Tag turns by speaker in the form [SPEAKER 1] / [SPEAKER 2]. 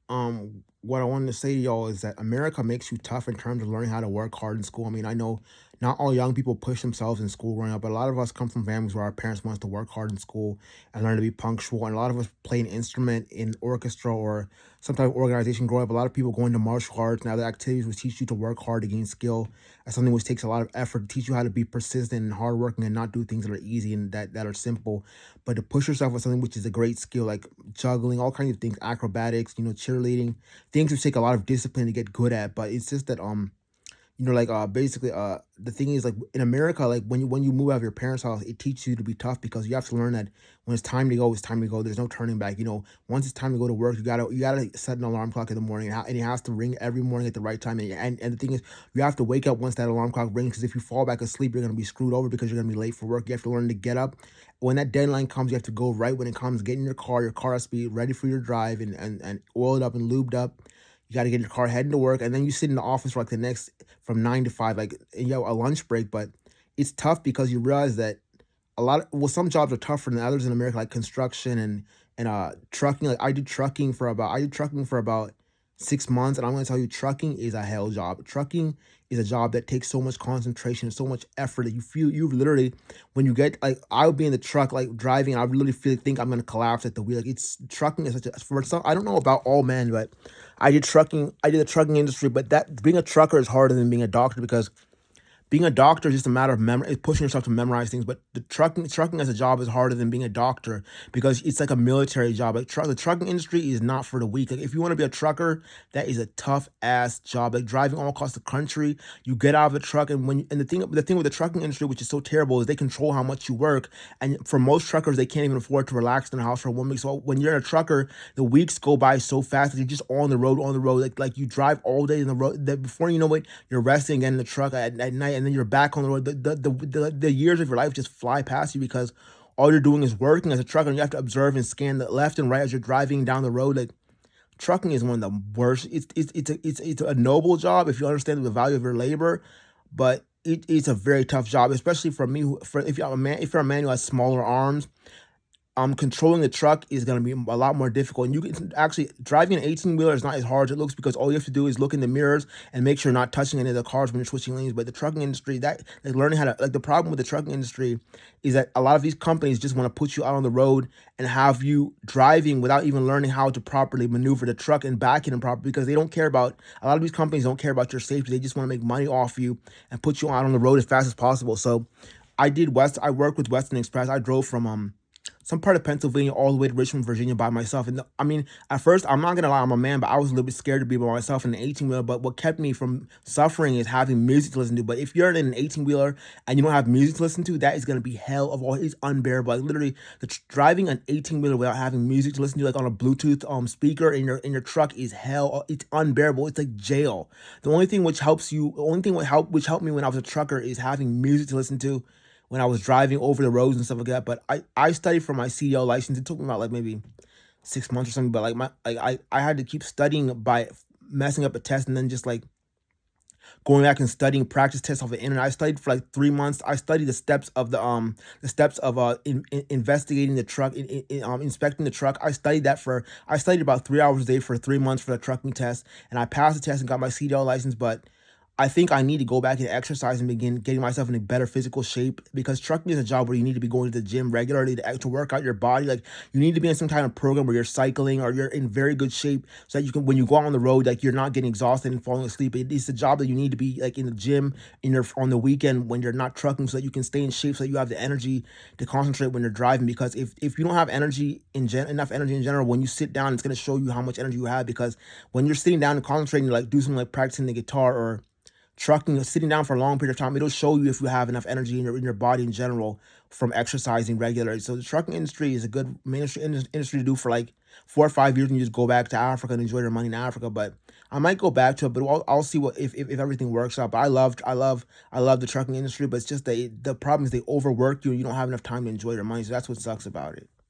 [SPEAKER 1] what I wanted to say to y'all is that America makes you tough in terms of learning how to work hard in school. I mean, I know not all young people push themselves in school growing up, but a lot of us come from families where our parents want us to work hard in school and learn to be punctual. And a lot of us play an instrument in orchestra or some type of organization growing up. A lot of people go into martial arts and other activities which teach you to work hard to gain skill. That's something which takes a lot of effort to teach you how to be persistent and hardworking and not do things that are easy and that are simple, but to push yourself with something which is a great skill, like juggling, all kinds of things, acrobatics, cheerleading, things which take a lot of discipline to get good at. But it's just that basically the thing is, like, in America, like when you move out of your parents' house, it teaches you to be tough because you have to learn that when it's time to go, it's time to go. There's no turning back. Once it's time to go to work, you gotta set an alarm clock in the morning, and it has to ring every morning at the right time. And the thing is, you have to wake up once that alarm clock rings, because if you fall back asleep, you're gonna be screwed over because you're gonna be late for work. You have to learn to get up when that deadline comes. You have to go right when it comes. Get in your car. Your car has to be ready for your drive and oiled up and lubed up. You got to get your car heading to work, and then you sit in the office for like the next from 9 to 5, like, and you have a lunch break. But it's tough because you realize that some jobs are tougher than others in America, like construction and trucking. Like I did trucking for about 6 months, and I'm gonna tell you, trucking is a hell job. Trucking is a job that takes so much concentration and so much effort that you literally, when you get, like, I would be in the truck, like, driving, and I really think I'm gonna collapse at the wheel. Like, it's trucking is such a, for some, I don't know about all men, but I did the trucking industry, but that being a trucker is harder than being a doctor, because being a doctor is just a matter of it's pushing yourself to memorize things. But the trucking as a job is harder than being a doctor, because it's like a military job. Like, the trucking industry is not for the weak. Like, if you want to be a trucker, that is a tough ass job. Like, driving all across the country, you get out of the truck, and the thing with the trucking industry, which is so terrible, is they control how much you work. And for most truckers, they can't even afford to relax in the house for 1 week. So when you're a trucker, the weeks go by so fast that you're just on the road, Like, you drive all day in the road. That before you know it, you're resting again in the truck at night, and then you're back on the road. The years of your life just fly past you, because all you're doing is working as a trucker, and you have to observe and scan the left and right as you're driving down the road. Like, trucking is one of the worst. It's a noble job if you understand the value of your labor, but it's a very tough job, especially for me. If you're a man who has smaller arms, controlling the truck is going to be a lot more difficult. And you can actually, driving an 18-wheeler is not as hard as it looks, because all you have to do is look in the mirrors and make sure you're not touching any of the cars when you're switching lanes. But the trucking industry, that, like, learning how to, like, the problem with the trucking industry is that a lot of these companies just want to put you out on the road and have you driving without even learning how to properly maneuver the truck and back it in proper, because they don't care about, a lot of these companies don't care about your safety. They just want to make money off you and put you out on the road as fast as possible. So I worked with Western Express. I drove from some part of Pennsylvania all the way to Richmond, Virginia by myself. And I mean, at first, I'm not gonna lie, I'm a man, but I was a little bit scared to be by myself in an 18-wheeler. But what kept me from suffering is having music to listen to. But if you're in an 18-wheeler and you don't have music to listen to, that is gonna be hell of all. It's unbearable. Like, literally, driving an 18-wheeler without having music to listen to, like on a Bluetooth speaker in your truck, is hell. It's unbearable. It's like jail. The only thing which helped me when I was a trucker is having music to listen to when I was driving over the roads and stuff like that. But I studied for my CDL license. It took me about, like, maybe 6 months or something. But, like, I had to keep studying by messing up a test, and then just, like, going back and studying practice tests off the internet. I studied for like 3 months. I studied the steps of investigating the truck, inspecting the truck. I studied about 3 hours a day for 3 months for the trucking test, and I passed the test and got my CDL license. But I think I need to go back and exercise and begin getting myself in a better physical shape, because trucking is a job where you need to be going to the gym regularly to work out your body. Like, you need to be in some kind of program where you're cycling or you're in very good shape, so that you can, when you go out on the road, like, you're not getting exhausted and falling asleep. It's a job that you need to be, like, in the gym on the weekend when you're not trucking, so that you can stay in shape, so that you have the energy to concentrate when you're driving. Because if you don't have enough energy in general, when you sit down, it's going to show you how much energy you have. Because when you're sitting down and concentrating, like, do something like practicing the guitar or trucking, sitting down for a long period of time, it'll show you if you have enough energy in your body in general from exercising regularly. So the trucking industry is a good industry to do for like 4 or 5 years, and you just go back to Africa and enjoy your money in Africa. But I might go back to it, but I'll see what if everything works out. But I love the trucking industry, but it's just the problem is they overwork you and you don't have enough time to enjoy your money. So that's what sucks about it.